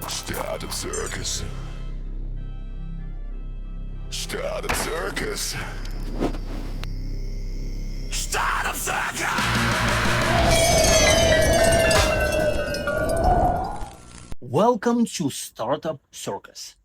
Startup Circus. Startup Circus. Startup Circus! Welcome to Startup Circus,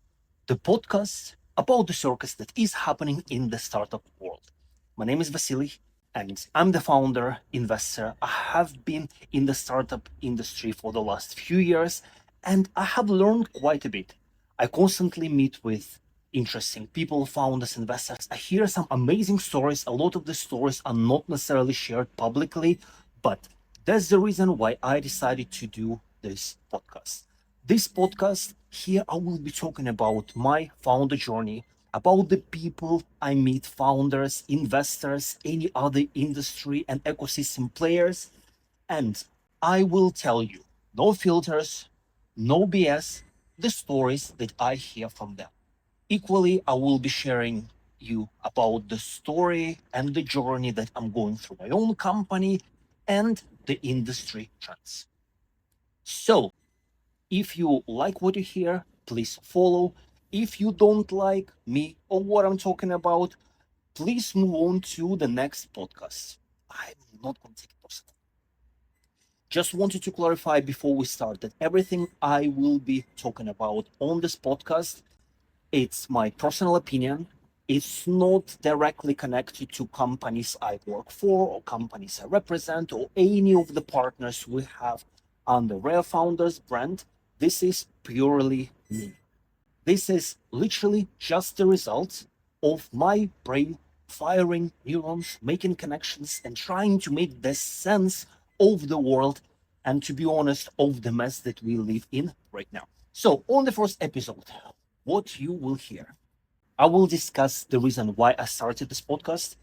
the podcast about the circus that is happening in the startup world. My name is Vasily, and I'm the founder, investor. I have been in the startup industry for the last few years, and I have learned quite a bit. I constantly meet with interesting people, founders, investors. I hear some amazing stories. A lot of the stories are not necessarily shared publicly, but that's the reason why I decided to do this podcast. This podcast, here I will be talking about my founder journey, about the people I meet, founders, investors, any other industry and ecosystem players, and I will tell you, no filters, no BS, the stories that I hear from them. Equally, I will be sharing you about the story and the journey that I'm going through my own company and the industry trends. So, if you like what you hear, please follow. If you don't like me or what I'm talking about, please move on to the next podcast. I'm not going to take it personally. Just wanted to clarify before we start that everything I will be talking about on this podcast, it's my personal opinion. It's not directly connected to companies I work for or companies I represent or any of the partners we have on the Rare Founders brand. This is purely me. This is literally just the result of my brain firing neurons, making connections, and trying to make the sense of the world and, to be honest, of the mess that we live in right now. So, on the first episode, what you will hear, I will discuss the reason why I started this podcast.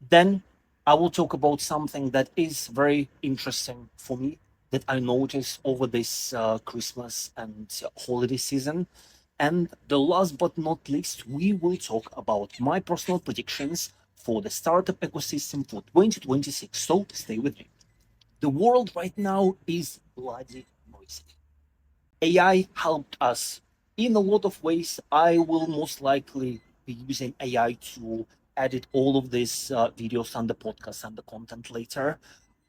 Then I will talk about something that is very interesting for me that I noticed over this Christmas and holiday season. And the last but not least, we will talk about my personal predictions for the startup ecosystem for 2026. So stay with me. The world right now is bloody noisy. AI helped us in a lot of ways. I will most likely be using AI to edit all of these videos and the podcast and the content later.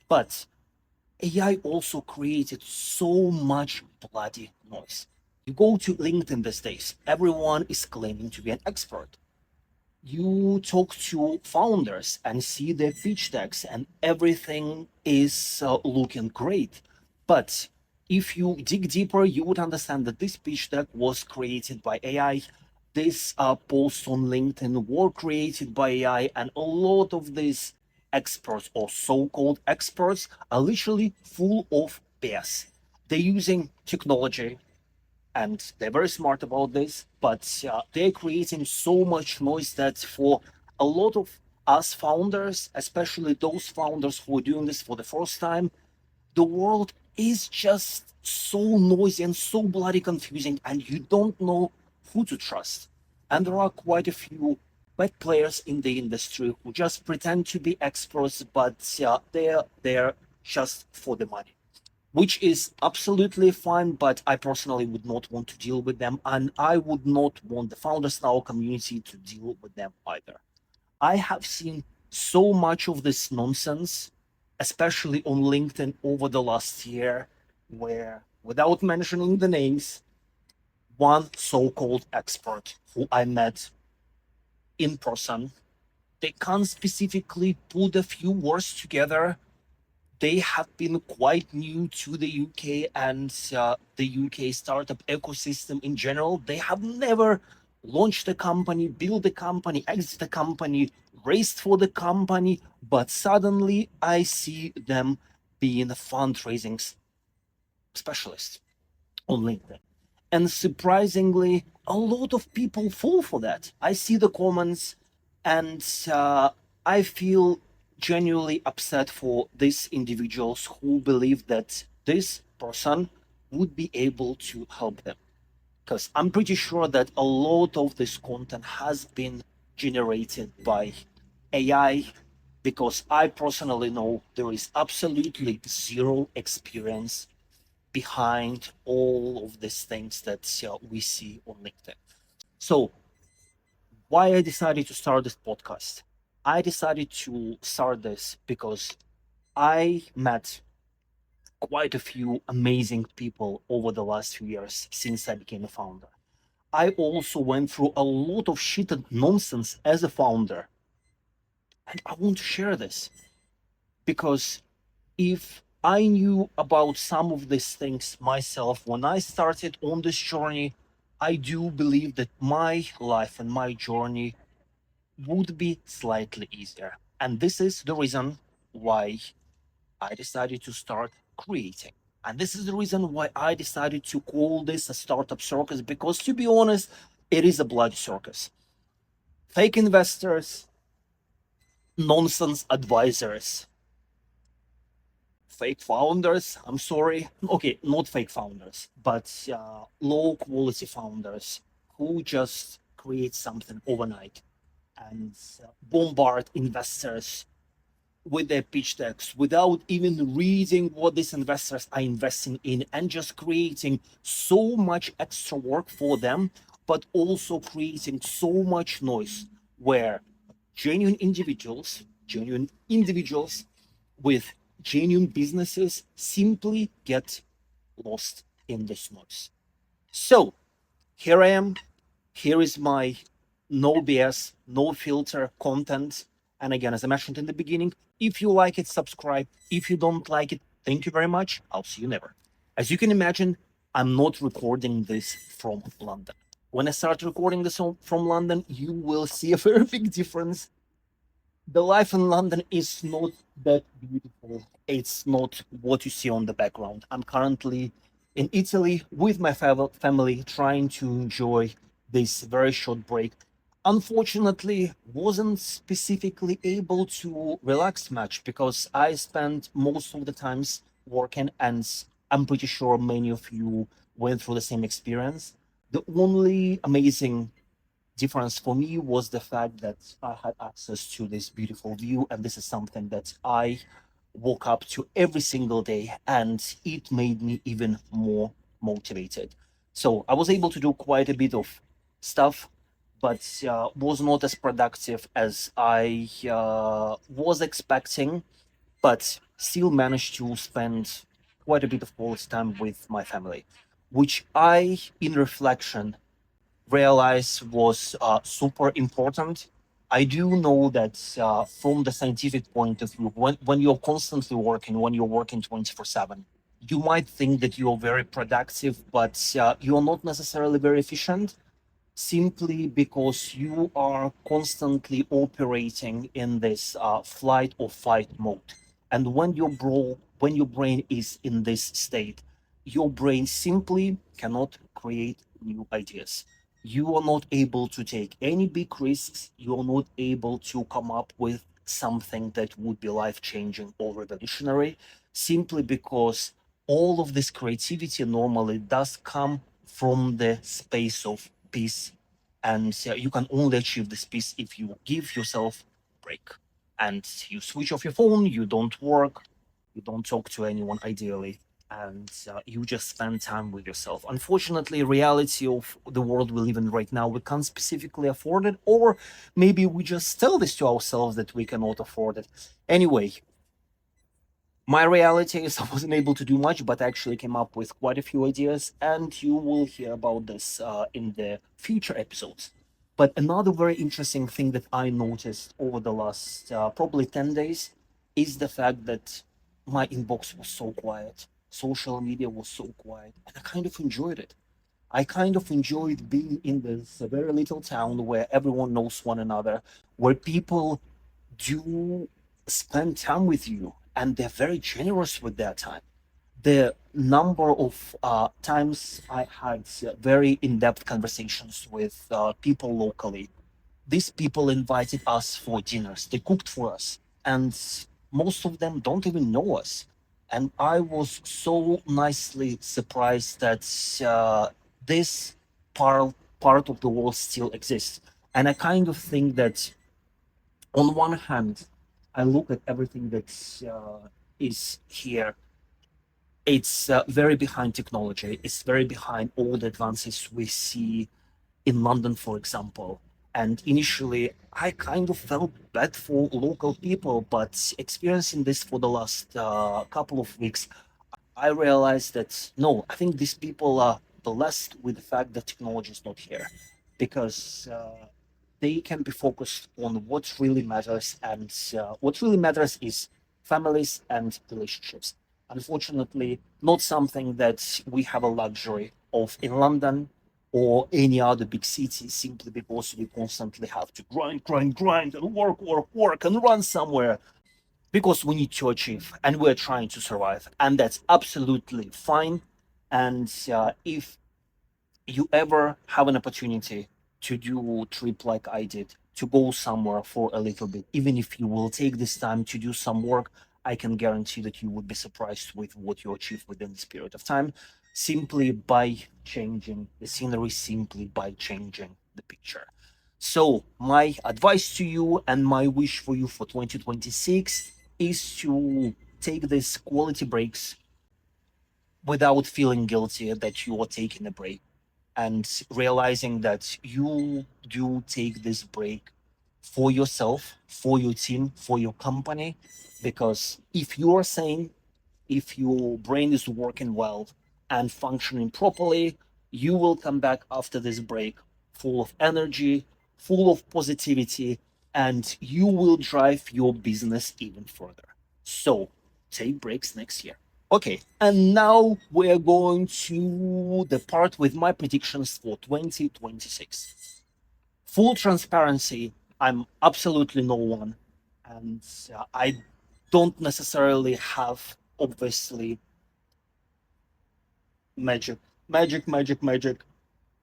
But AI also created so much bloody noise. You go to LinkedIn these days, everyone is claiming to be an expert. You talk to founders and see their pitch decks, and everything is looking great. But if you dig deeper, you would understand that this pitch deck was created by AI. These posts on LinkedIn were created by AI, and a lot of these experts or so-called experts are literally full of BS. They're using technology, and they're very smart about this, but they're creating so much noise that for a lot of us founders, especially those founders who are doing this for the first time, the world is just so noisy and so bloody confusing, and you don't know who to trust. And there are quite a few bad players in the industry who just pretend to be experts, but they're there just for the money, which is absolutely fine, but I personally would not want to deal with them, and I would not want the founders in our community to deal with them either. I have seen so much of this nonsense, especially on LinkedIn over the last year, where, without mentioning the names, one so-called expert who I met in person, they can't specifically put a few words together. They have been quite new to the UK and the UK startup ecosystem in general. They have never launched a company, built a company, exited a company, raised for the company, but suddenly I see them being a fundraising specialist on LinkedIn. And surprisingly, a lot of people fall for that. I see the comments, and I feel genuinely upset for these individuals who believe that this person would be able to help them. Because I'm pretty sure that a lot of this content has been generated by AI, because I personally know there is absolutely zero experience behind all of these things that we see on LinkedIn. So, why I decided to start this podcast? I decided to start this because I met quite a few amazing people over the last few years since I became a founder. I also went through a lot of shit and nonsense as a founder. And I want to share this because if I knew about some of these things myself when I started on this journey, I do believe that my life and my journey would be slightly easier. And this is the reason why I decided to start creating. And this is the reason why I decided to call this a startup circus, because to be honest, it is a bloody circus. Fake investors, nonsense advisors, fake founders. I'm sorry. Okay, not fake founders, but low quality founders who just create something overnight and bombard investors with their pitch decks without even reading what these investors are investing in, and just creating so much extra work for them, but also creating so much noise where genuine individuals with genuine businesses simply get lost in this noise. So here I am. Here is my no BS, no filter content. And again, as I mentioned in the beginning, if you like it, subscribe. If you don't like it, thank you very much. I'll see you never. As you can imagine, I'm not recording this from London. When I start recording this from London, you will see a very big difference. The life in London is not that beautiful. It's not what you see on the background. I'm currently in Italy with my family, trying to enjoy this very short break. Unfortunately, wasn't specifically able to relax much because I spent most of the times working, and I'm pretty sure many of you went through the same experience. The only amazing difference for me was the fact that I had access to this beautiful view, and this is something that I woke up to every single day, and it made me even more motivated. So I was able to do quite a bit of stuff, but was not as productive as I was expecting, but still managed to spend quite a bit of quality time with my family, which I, in reflection, realize was super important. I do know that from the scientific point of view, when you're constantly working, when you're working 24/7, you might think that you're very productive, but you're not necessarily very efficient, simply because you are constantly operating in this flight or fight mode. And when your brain is in this state, your brain simply cannot create new ideas. You are not able to take any big risks. You are not able to come up with something that would be life changing or revolutionary, simply because all of this creativity normally does come from the space of peace. And you can only achieve this peace if you give yourself a break and you switch off your phone, you don't work, you don't talk to anyone ideally, and you just spend time with yourself. Unfortunately, reality of the world we live in right now, we can't specifically afford it, or maybe we just tell this to ourselves that we cannot afford it. Anyway, my reality is I wasn't able to do much, but I actually came up with quite a few ideas, and you will hear about this in the future episodes. But another very interesting thing that I noticed over the last probably 10 days is the fact that my inbox was so quiet. Social media was so quiet, and I kind of enjoyed it. I kind of enjoyed being in this very little town where everyone knows one another, where people do spend time with you, and they're very generous with their time. The number of times I had very in-depth conversations with people locally. These people invited us for dinners. They cooked for us, and most of them don't even know us. And I was so nicely surprised that this part of the world still exists. And I kind of think that on one hand, I look at everything that is here, It's very behind technology. It's very behind all the advances we see in London, for example. And initially, I kind of felt bad for local people, but experiencing this for the last couple of weeks, I realized that no, I think these people are blessed with the fact that technology is not here, because they can be focused on what really matters, and what really matters is families and relationships. Unfortunately, not something that we have a luxury of in London or any other big city, simply because we constantly have to grind, and work, and run somewhere because we need to achieve and we're trying to survive. And that's absolutely fine. And if you ever have an opportunity to do a trip like I did, to go somewhere for a little bit, even if you will take this time to do some work, I can guarantee that you would be surprised with what you achieve within this period of time, simply by changing the scenery, simply by changing the picture. So, my advice to you and my wish for you for 2026 is to take these quality breaks without feeling guilty that you are taking a break, and realizing that you do take this break for yourself, for your team, for your company. Because if you are sane, if your brain is working well and functioning properly, you will come back after this break full of energy, full of positivity, and you will drive your business even further. So take breaks next year. Okay, and now we're going to the part with my predictions for 2026. Full transparency, I'm absolutely no one, and I don't necessarily have, obviously, magic, magic.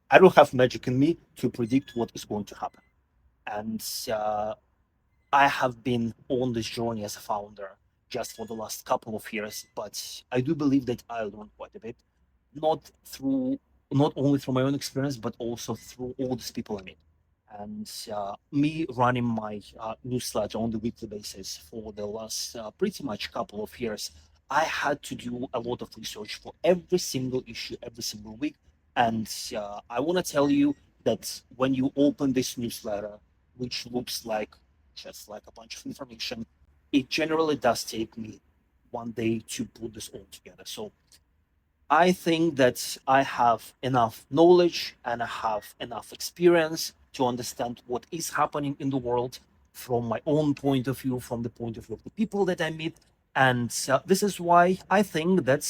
I don't have magic in me to predict what is going to happen. And I have been on this journey as a founder just for the last couple of years, but I do believe that I learned quite a bit, not through not only through my own experience, but also through all these people I meet. And me running my newsletter on the weekly basis for the last pretty much couple of years, I had to do a lot of research for every single issue, every single week. And I want to tell you that when you open this newsletter, which looks like just like a bunch of information, it generally does take me one day to put this all together. So I think that I have enough knowledge and I have enough experience to understand what is happening in the world from my own point of view, from the point of view of the people that I meet. And this is why I think that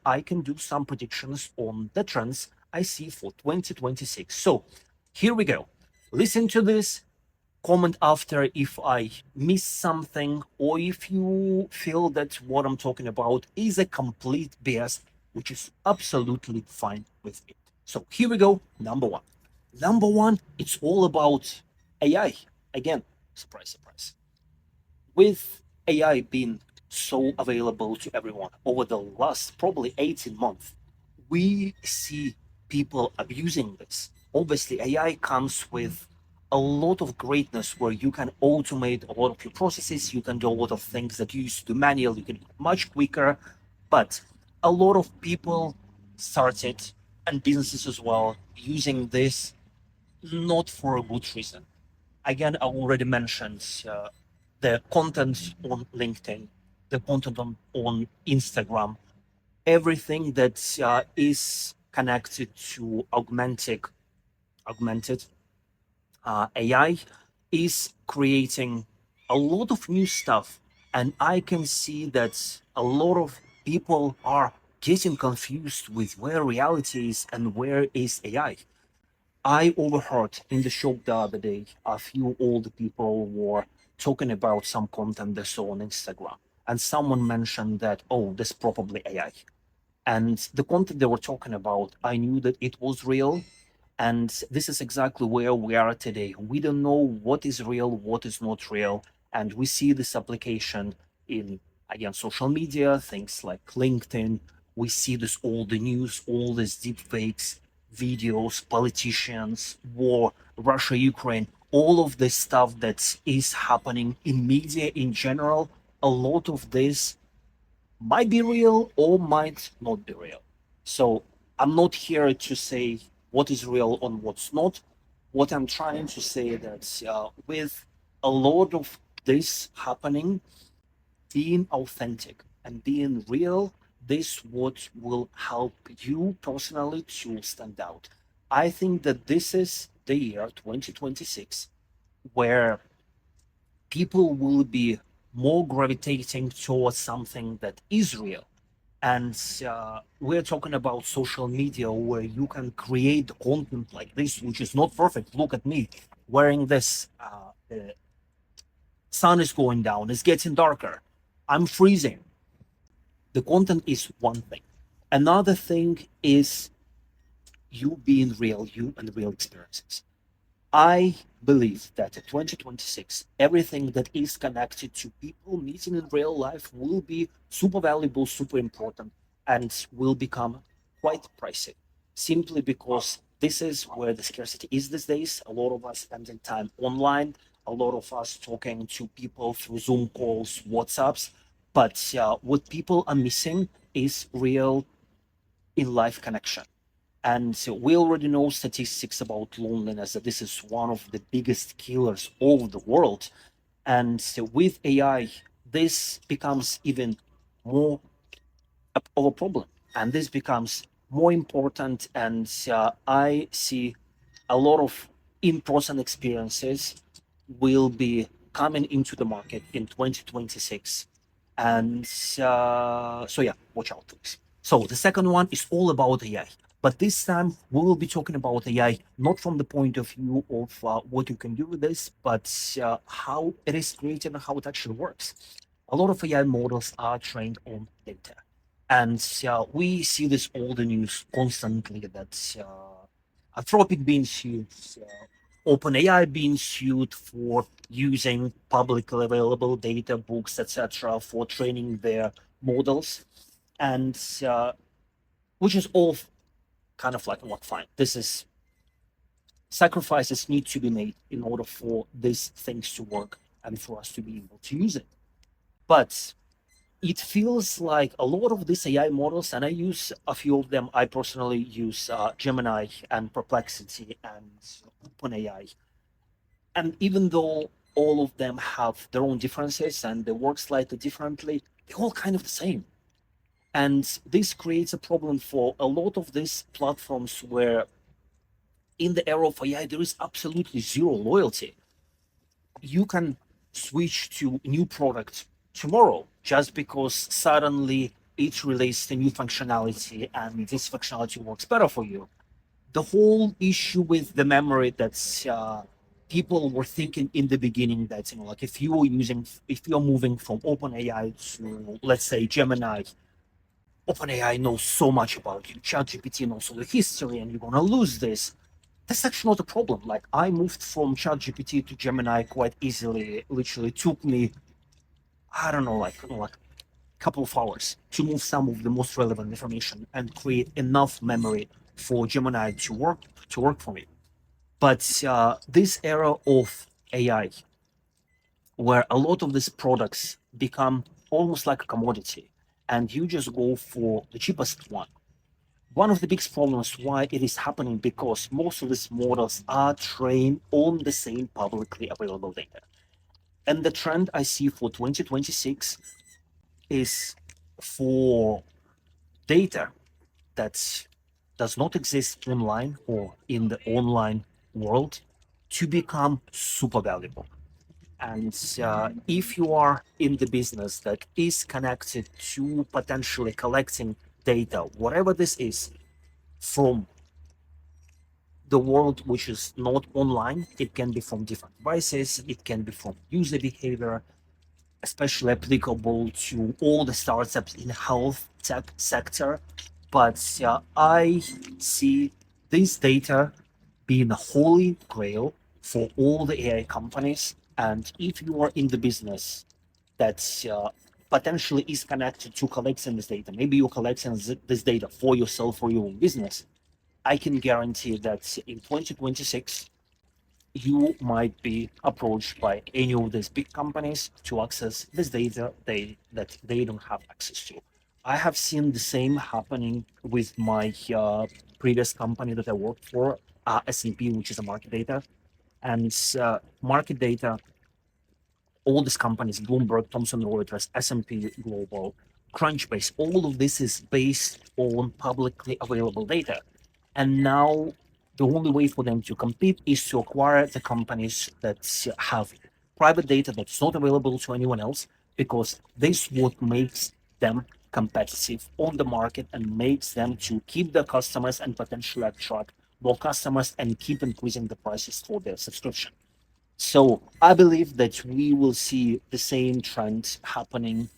I can do some predictions on the trends I see for 2026. So here we go. Listen to this, comment after if I miss something, or if you feel that what I'm talking about is a complete BS, which is absolutely fine with it. So here we go. Number one. Number one, it's all about AI. Again, surprise, surprise. With AI being so available to everyone over the last probably 18 months, we see people abusing this. Obviously, AI comes with a lot of greatness where you can automate a lot of your processes, you can do a lot of things that you used to do manual, you can do it much quicker. But a lot of people started, and businesses as well, using this not for a good reason. Again, I already mentioned the content on LinkedIn, the content on Instagram, everything that is connected to augmented AI is creating a lot of new stuff. And I can see that a lot of people are getting confused with where reality is and where is AI. I overheard in the shop the other day a few old people were talking about some content they saw on Instagram. And someone mentioned that, oh, this probably AI. And the content they were talking about, I knew that it was real. And this is exactly where we are today. We don't know what is real, what is not real. And we see this application in, again, social media, things like LinkedIn. We see this all the news, all these deep fakes, videos, politicians, war, Russia, Ukraine, all of this stuff that is happening in media in general. A lot of this might be real or might not be real. So I'm not here to say what is real and what's not. What I'm trying to say that with a lot of this happening, being authentic and being real, this what will help you personally to stand out. I think that this is the year 2026 where people will be more gravitating towards something that is real. And we're talking about social media where you can create content like this, which is not perfect. Look at me wearing this. The sun is going down, it's getting darker, I'm freezing. The content is one thing. Another thing is you being real, you and real experiences. I believe that in 2026, everything that is connected to people meeting in real life will be super valuable, super important, and will become quite pricey. Simply because this is where the scarcity is these days. A lot of us spending time online, a lot of us talking to people through Zoom calls, WhatsApps. But what people are missing is real in life connection. And so we already know statistics about loneliness that this is one of the biggest killers of the world. And so with AI, this becomes even more of a problem. And this becomes more important. And I see a lot of in person experiences will be coming into the market in 2026. And so, yeah, watch out, please. So, the second one is all about AI. But this time, we will be talking about AI not from the point of view of what you can do with this, but how it is created and how it actually works. A lot of AI models are trained on data. And we see this all the news constantly that Anthropic being sued, OpenAI being sued for using publicly available data, books, etc., for training their models, and which is all kind of like what fine. This is sacrifices need to be made in order for these things to work and for us to be able to use it. But it feels like a lot of these AI models, and I use a few of them. I personally use Gemini and Perplexity and OpenAI. And even though all of them have their own differences and they work slightly differently, they're all kind of the same. And this creates a problem for a lot of these platforms where, in the era of AI, there is absolutely zero loyalty. You can switch to a new product tomorrow just because suddenly it released a new functionality and this functionality works better for you. The whole issue with the memory that people were thinking in the beginning that like if you're moving from OpenAI to, let's say, Gemini, OpenAI knows so much about you, ChatGPT knows all the history, and you're gonna lose this. That's actually not a problem. Like I moved from ChatGPT to Gemini quite easily. It literally took me, I don't know, like a couple of hours to move some of the most relevant information and create enough memory for Gemini to work for me. But this era of AI, where a lot of these products become almost like a commodity, and you just go for the cheapest one. One of the biggest problems why it is happening because most of these models are trained on the same publicly available data. And the trend I see for 2026 is for data that does not exist online or in the online world to become super valuable. And if you are in the business that is connected to potentially collecting data, whatever this is, from the world which is not online, it can be from different devices, it can be from user behavior, especially applicable to all the startups in the health tech sector. But I see this data being a holy grail for all the AI companies. And if you are in the business that potentially is connected to collecting this data, maybe you're collecting this data for yourself or your own business, I can guarantee that in 2026, you might be approached by any of these big companies to access this data that they don't have access to. I have seen the same happening with my previous company that I worked for, S&P, which is a market data. And market data, all these companies, Bloomberg, Thomson Reuters, S&P Global, Crunchbase, all of this is based on publicly available data. And now the only way for them to compete is to acquire the companies that have private data that's not available to anyone else, because this what makes them competitive on the market and makes them to keep their customers and potentially attract more customers and keep increasing the prices for their subscription. So I believe that we will see the same trend happening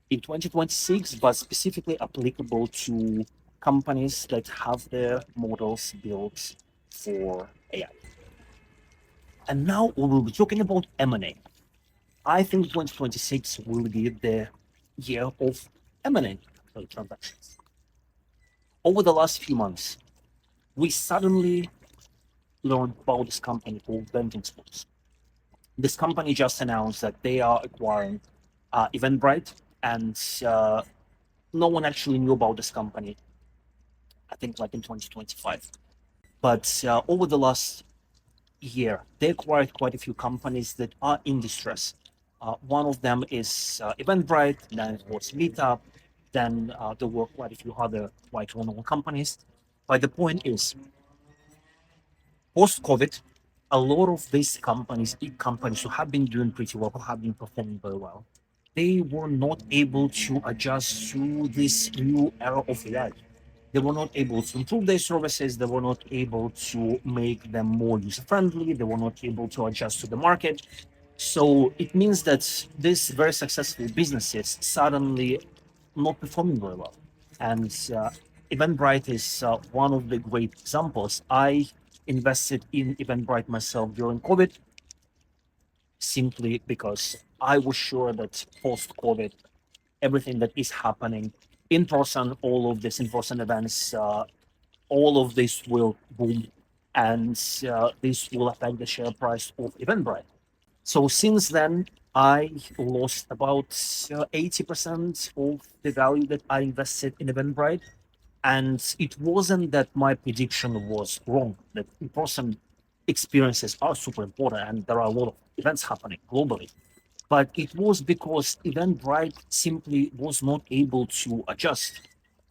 in 2026, but specifically applicable to companies that have their models built for AI. And now we will be talking about M&A. I think 2026 will be the year of M&A transactions. Over the last few months, we suddenly learned about this company called Vending Sports. This company just announced that they are acquiring Eventbrite, and no one actually knew about this company, I think, like in 2025. But over the last year, they acquired quite a few companies that are in distress. One of them is Eventbrite, then it was Meetup, then there were quite a few other quite well-known companies. But the point is, post-COVID, a lot of these companies, big companies who have been doing pretty well, who have been performing very well, they were not able to adjust to this new era of AI. They were not able to improve their services. They were not able to make them more user friendly. They were not able to adjust to the market. So it means that these very successful businesses suddenly not performing very well. And Eventbrite is one of the great examples. I invested in Eventbrite myself during COVID simply because I was sure that post COVID, everything that is happening in person, all of these in person events, all of this will boom, and this will affect the share price of Eventbrite. So since then, I lost about 80% of the value that I invested in Eventbrite. And it wasn't that my prediction was wrong, that in-person experiences are super important and there are a lot of events happening globally. But it was because Eventbrite simply was not able to adjust.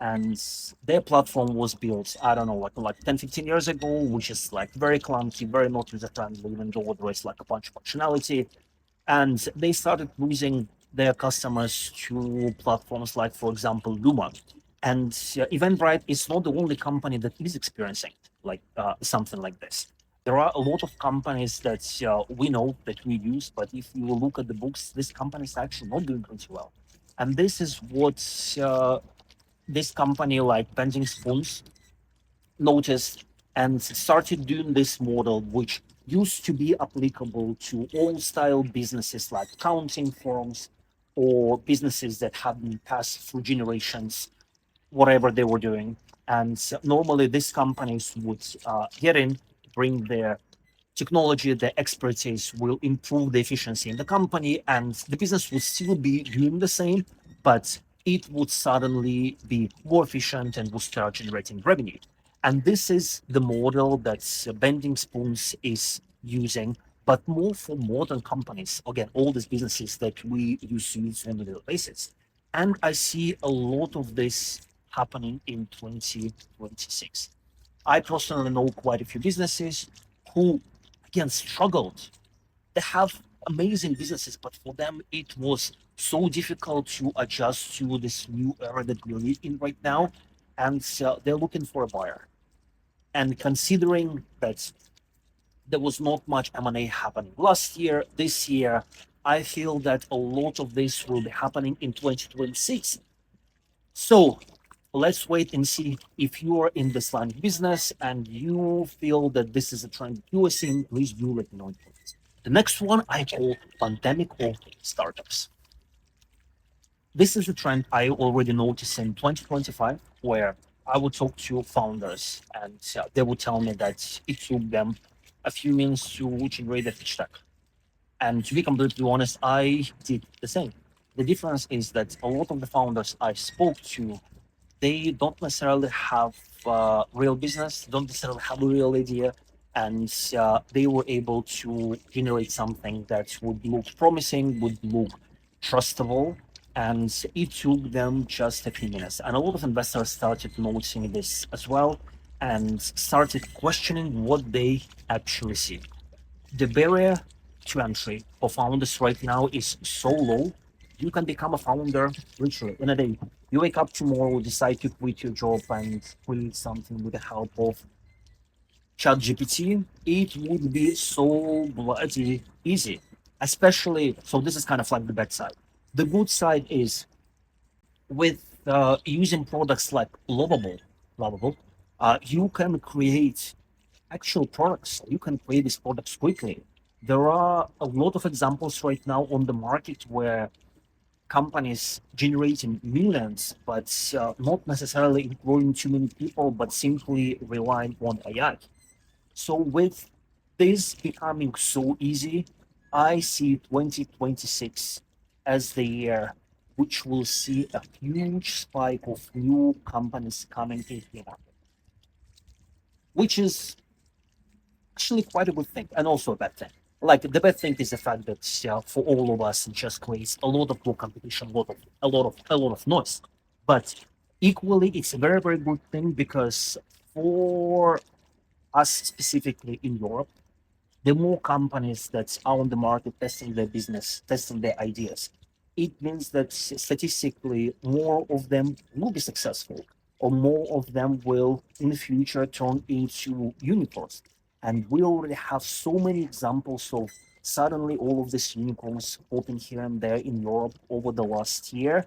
And their platform was built, I don't know, like 10, 15 years ago, which is like very clunky, very not user friendly, even though there is like a bunch of functionality. And they started losing their customers to platforms like, for example, Luma. And Eventbrite is not the only company that is experiencing like something like this. There are a lot of companies that we know that we use, but if you look at the books, this company is actually not doing pretty well. And this is what this company like Bending Spoons noticed and started doing this model, which used to be applicable to all style businesses like accounting firms or businesses that have been passed through generations, whatever they were doing. And normally these companies would get in, bring their technology, their expertise, will improve the efficiency in the company, and the business will still be doing the same, but it would suddenly be more efficient and will start generating revenue. And this is the model that Bending Spoons is using, but more for modern companies. Again, all these businesses that we use on a daily basis. And I see a lot of this happening in 2026. I personally know quite a few businesses who, again, struggled. They have amazing businesses, but for them, it was so difficult to adjust to this new era that we live in right now. And so they're looking for a buyer. And considering that there was not much M&A happening last year, this year, I feel that a lot of this will be happening in 2026. So let's wait and see. If you are in this line of business and you feel that this is a trend you are seeing, please do let me know. The next one I call pandemic of startups. This is a trend I already noticed in 2025, where I would talk to founders and they would tell me that it took them a few minutes to generate a pitch deck. And to be completely honest, I did the same. The difference is that a lot of the founders I spoke to, they don't necessarily have real business, don't necessarily have a real idea, and they were able to generate something that would look promising, would look trustable, and it took them just a few minutes. And a lot of investors started noticing this as well and started questioning what they actually see. The barrier to entry for founders right now is so low. You can become a founder literally in a day. You wake up tomorrow, decide to quit your job and create something with the help of ChatGPT. It would be so bloody easy. Especially, so this is kind of like the bad side. The good side is with using products like Lovable, you can create actual products. You can create these products quickly. There are a lot of examples right now on the market where companies generating millions, but not necessarily employing too many people, but simply relying on AI. So with this becoming so easy, I see 2026 as the year which will see a huge spike of new companies coming into the market, which is actually quite a good thing and also a bad thing. Like the bad thing is the fact that for all of us it just creates a lot of more competition, a lot of noise. But equally, it's a very good thing because for us specifically in Europe, the more companies that are on the market testing their business, testing their ideas, it means that statistically more of them will be successful or more of them will in the future turn into unicorns. And we already have so many examples of suddenly all of these unicorns popping here and there in Europe over the last year.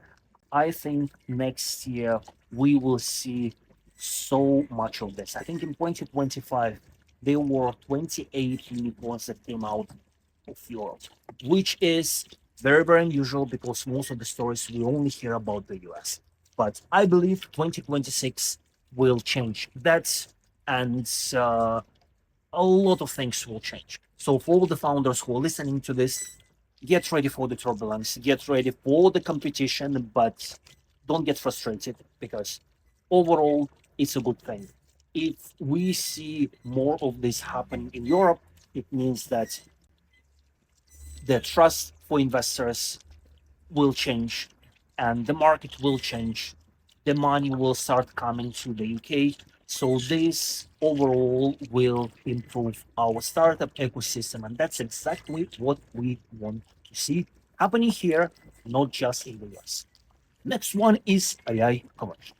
I think next year we will see so much of this. I think in 2025 there were 28 unicorns that came out of Europe, which is very unusual because most of the stories we only hear about the US. But I believe 2026 will change that, and a lot of things will change. So, for all the founders who are listening to this, get ready for the turbulence, get ready for the competition, but don't get frustrated because overall, it's a good thing. If we see more of this happening in Europe, it means that the trust for investors will change and the market will change. The money will start coming to the UK. So, this overall will improve our startup ecosystem. And that's exactly what we want to see happening here, not just in the US. Next one is AI commercial.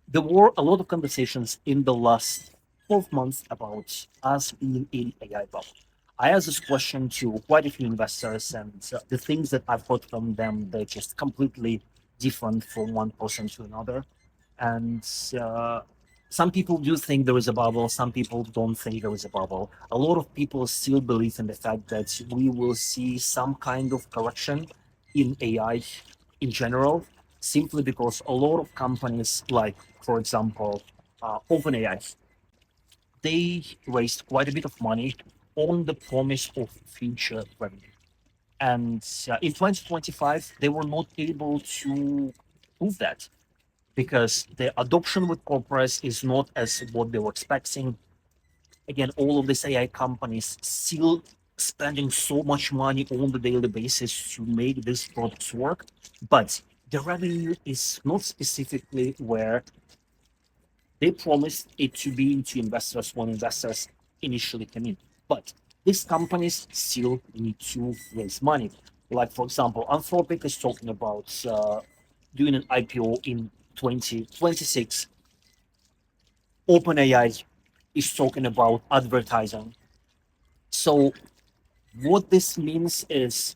There were a lot of conversations in the last 12 months about us being in AI bubble. I asked this question to quite a few investors, and the things that I've heard from them, they're just completely different from one person to another. And some people do think there is a bubble, some people don't think there is a bubble. A lot of people still believe in the fact that we will see some kind of correction in AI in general, simply because a lot of companies, like, for example, OpenAI, they raised quite a bit of money on the promise of future revenue. And in 2025, they were not able to prove that because the adoption with corporates is not as what they were expecting. Again, all of these AI companies still spending so much money on the daily basis to make these products work, but the revenue is not specifically where they promised it to be into investors when investors initially came in. But these companies still need to raise money. Like, for example, Anthropic is talking about doing an IPO in 2026. OpenAI is talking about advertising. So, what this means is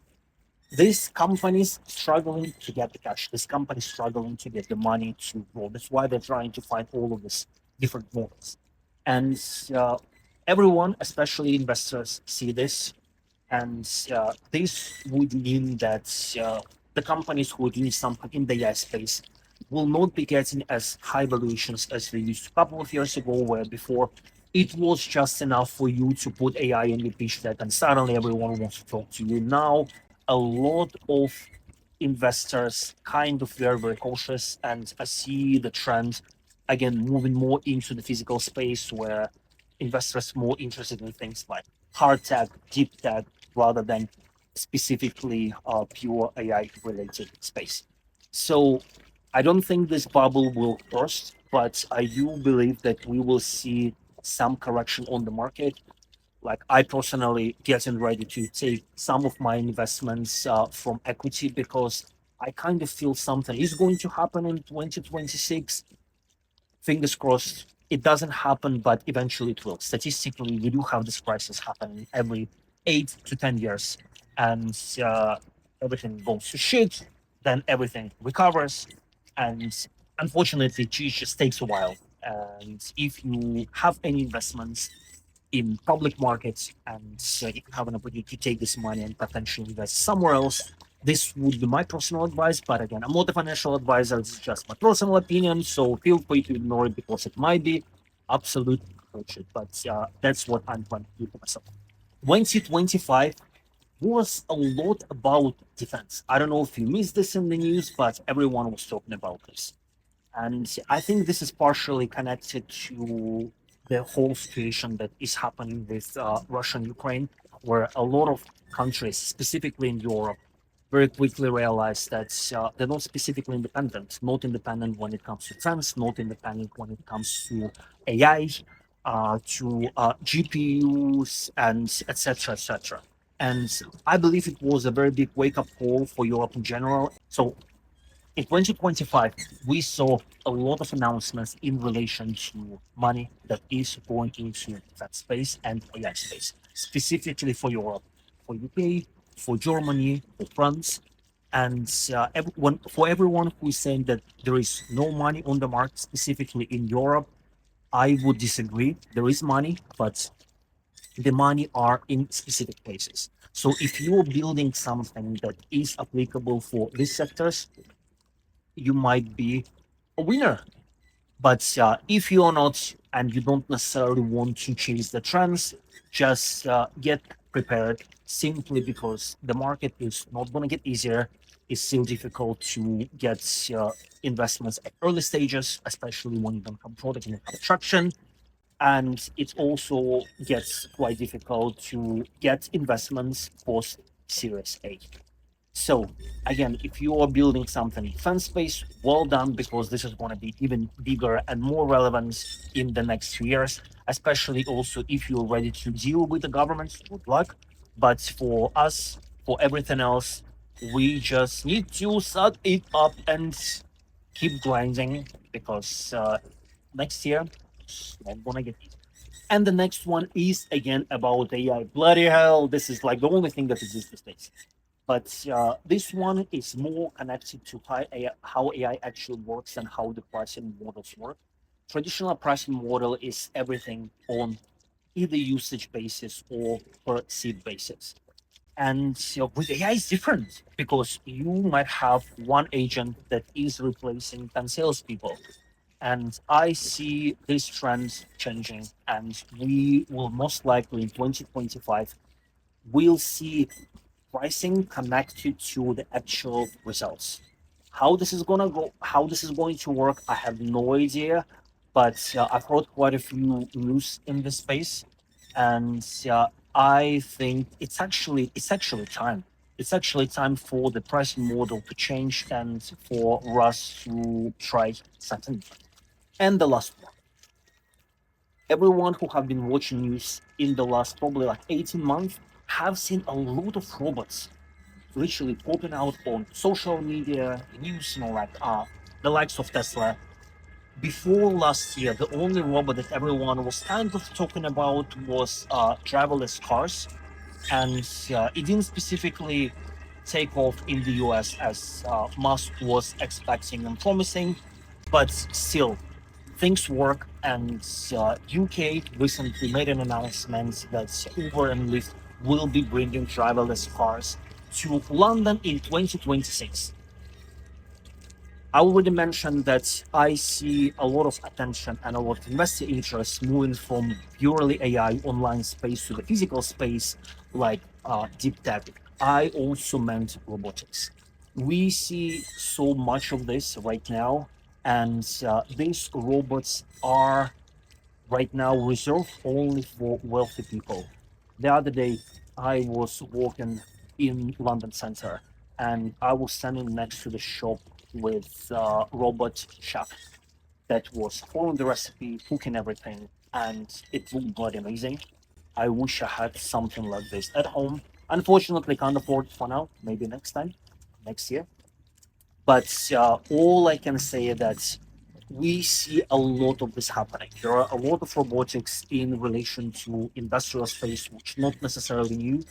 these companies struggling to get the cash. This company struggling to get the money to grow. That's why they're trying to find all of these different models. And everyone, especially investors, see this. And this would mean that the companies who are doing something in the AI space will not be getting as high valuations as they used a couple of years ago, where before it was just enough for you to put AI in your pitch deck and suddenly everyone wants to talk to you. Now, a lot of investors kind of very cautious, and I see the trend again moving more into the physical space where investors more interested in things like hard tech, deep tech, rather than specifically pure AI related space. So I don't think this bubble will burst, but I do believe that we will see some correction on the market. Like I personally getting ready to take some of my investments from equity because I kind of feel something is going to happen in 2026. Fingers crossed it doesn't happen, but eventually it will. Statistically, we do have this crisis happening every 8 to 10 years, and everything goes to shit. Then everything recovers, and unfortunately, it just takes a while. And if you have any investments in public markets and you have an opportunity to take this money and potentially invest somewhere else, this would be my personal advice. But again, I'm not a financial advisor. It's just my personal opinion. So feel free to ignore it because it might be absolute bullshit. But that's what I'm planning to do for myself. 2025 was a lot about defense. I don't know if you missed this in the news, but everyone was talking about this. And I think this is partially connected to the whole situation that is happening with Russia and Ukraine, where a lot of countries, specifically in Europe, very quickly realized that they're not specifically independent, not independent when it comes to defense, not independent when it comes to AI, to GPUs, and etc., etc. And I believe it was a very big wake up call for Europe in general. So in 2025, we saw a lot of announcements in relation to money that is going into that space and AI space, specifically for Europe, for UK, for Germany, for France, and for everyone who is saying that there is no money on the market, specifically in Europe, I would disagree. There is money, but the money are in specific places. So if you're building something that is applicable for these sectors, you might be a winner. But if you're not and you don't necessarily want to chase the trends, just get prepared simply because the market is not going to get easier. It's still difficult to get investments at early stages, especially when you don't have product and you have traction. And it also gets quite difficult to get investments post Series A. So again, if you are building something in defense space, well done, because this is going to be even bigger and more relevant in the next few years, especially also if you're ready to deal with the government, good luck. But for us, for everything else, we just need to set it up and keep grinding because next year it's not going to get easy. And the next one is again about AI. Bloody hell, this is like the only thing that exists these days. But this one is more connected to how AI actually works and how the pricing models work. Traditional pricing model is everything on either usage basis or per seat basis. And with AI is different because you might have one agent that is replacing 10 salespeople. And I see this trend changing, and we will most likely in 2025 we'll see pricing connected to the actual results. How this is gonna go, how this is going to work, I have no idea. But I've heard quite a few news in this space, and I think it's actually time. It's actually time for the pricing model to change and for us to try something. And the last one, everyone who have been watching news in the last probably like 18 months have seen a lot of robots literally popping out on social media, news, like the likes of Tesla. Before last year, the only robot that everyone was kind of talking about was driverless cars, and it didn't specifically take off in the US as Musk was expecting and promising, but still, things work. And UK recently made an announcement that Uber and Lyft will be bringing driverless cars to London in 2026. I already mentioned that I see a lot of attention and a lot of investor interest moving from purely AI online space to the physical space, like deep tech. I also meant robotics. We see so much of this right now, and these robots are right now reserved only for wealthy people. The other day, I was walking in London Center, and I was standing next to the shop with robot chef that was following the recipe, cooking everything, and it looked bloody amazing. I wish I had something like this at home. Unfortunately, can't afford it for now. Maybe next time, next year. But all I can say is that we see a lot of this happening. There are a lot of robotics in relation to industrial space, which not necessarily new,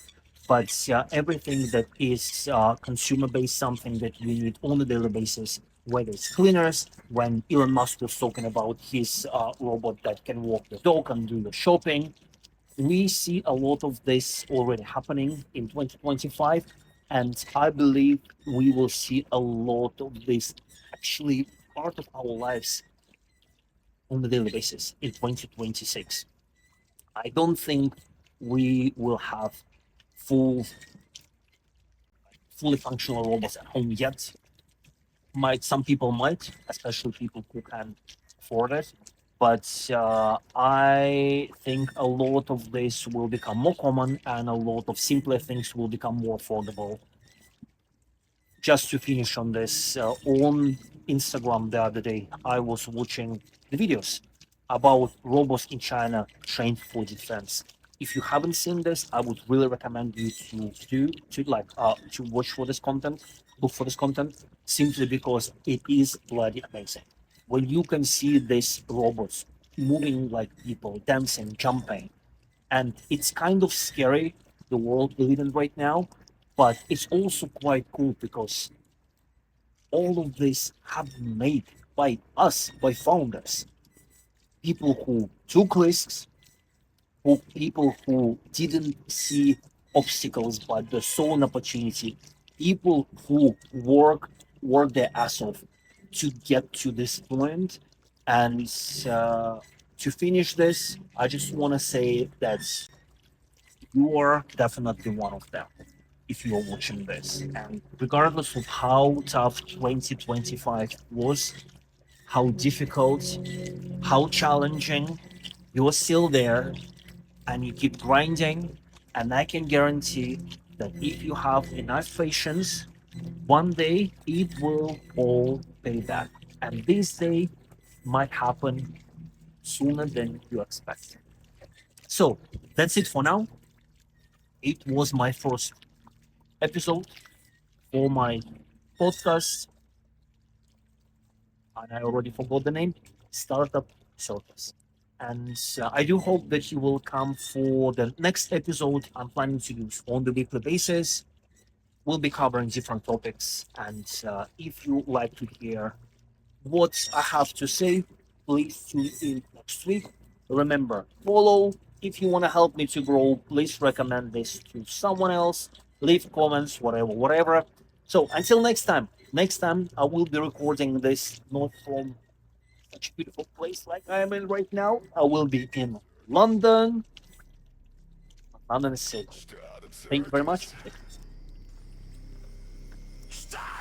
but everything that is consumer-based, something that we need on a daily basis, whether it's cleaners, when Elon Musk was talking about his robot that can walk the dog and do the shopping, we see a lot of this already happening in 2025, and I believe we will see a lot of this actually part of our lives on a daily basis in 2026. I don't think we will have full fully functional robots at home yet. Might some people might, especially people who can afford it. But I think a lot of this will become more common, and a lot of simpler things will become more affordable. Just to finish on this, on Instagram the other day, I was watching the videos about robots in China trained for defense. If you haven't seen this, I would really recommend you to watch for this content, look for this content, simply because it is bloody amazing. When you can see these robots moving like people, dancing, jumping, and it's kind of scary, the world we live in right now, but it's also quite cool because all of this have been made by us, by founders, people who took risks, who people who didn't see obstacles but they saw an opportunity, people who work their ass off to get to this point. And to finish this, I just want to say that you are definitely one of them if you are watching this. And regardless of how tough 2025 was, how difficult, how challenging, you are still there and you keep grinding. And I can guarantee that if you have enough patience, one day it will all pay back. And this day might happen sooner than you expect. So that's it for now. It was my first episode for my podcast, and I already forgot the name, Startup Circus. And I do hope that you will come for the next episode. I'm planning to do on the weekly basis. We'll be covering different topics, and if you like to hear what I have to say, please tune in next week. Remember, follow. If you want to help me to grow, please recommend this to someone else. Leave comments, whatever. So until next time I will be recording this not from such a beautiful place like I am in right now. I will be in London. London is safe. Startup Thank you very much. Circus. Start